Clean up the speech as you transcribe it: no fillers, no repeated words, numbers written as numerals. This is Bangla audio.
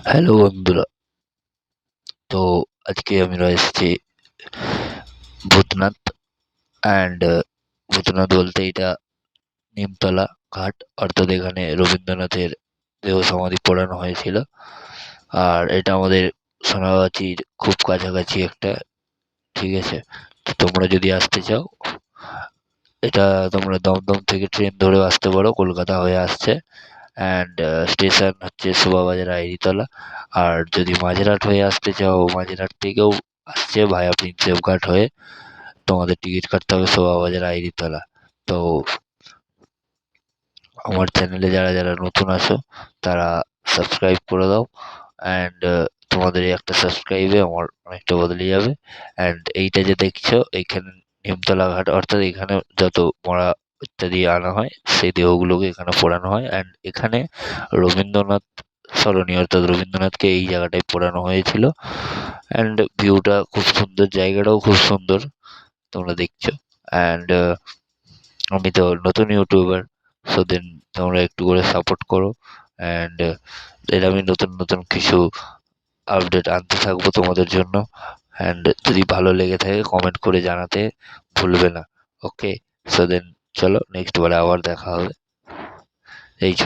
হ্যালো বন্ধুরা, তো আজকে আমি এসেছি ভূতনাথ অ্যান্ড ভূতনাথ বলতে এটা নিমতলা ঘাট, অর্থাৎ এখানে রবীন্দ্রনাথের দেহ সমাধি পোড়ানো হয়েছিল। আর এটা আমাদের সোনাগাছির খুব কাছাকাছি একটা, ঠিক আছে? তো তোমরা যদি আসতে চাও, এটা তোমরা দমদম থেকে ট্রেন ধরেও আসতে পারো, কলকাতা হয়ে আসছে। অ্যান্ড স্টেশন হচ্ছে শোভাবাজার আইরিতলা। আর যদি মাঝেরহাট হয়ে আসতে চাও, মাঝেরহাট থেকেও আসছে ভায়া প্রিন্সেপ ঘাট হয়ে। তোমাদের টিকিট কাটতে হবে শোভাবাজার আইরিতলা। তো আমার চ্যানেলে যারা যারা নতুন আসো তারা সাবস্ক্রাইব করে দাও। অ্যান্ড তোমাদের এই একটা সাবস্ক্রাইবে আমার অনেকটা বদলে যাবে। অ্যান্ড এইটা যে দেখছো এইখানে নিমতলা ঘাট, অর্থাৎ এখানে যত মরা ইত্যাদি আনা হয় সেই দেহগুলোকে এখানে পোড়ানো হয়। অ্যান্ড এখানে রবীন্দ্রনাথ সরণি, অর্থাৎ রবীন্দ্রনাথকে এই জায়গাটায় পোড়ানো হয়েছিল। অ্যান্ড ভিউটা খুব সুন্দর, জায়গাটাও খুব সুন্দর, তোমরা দেখছো। অ্যান্ড আমি তো নতুন ইউটিউবার, সো দেন তোমরা একটু করে সাপোর্ট করো। অ্যান্ড আমি নতুন নতুন কিছু আপডেট আনতে থাকবো তোমাদের জন্য। অ্যান্ড যদি ভালো লেগে থাকে কমেন্ট করে জানাতে ভুলবে না। ওকে, সো দেন চলো নেক্সট বারে আবার দেখা হবে। এই ছোট্ট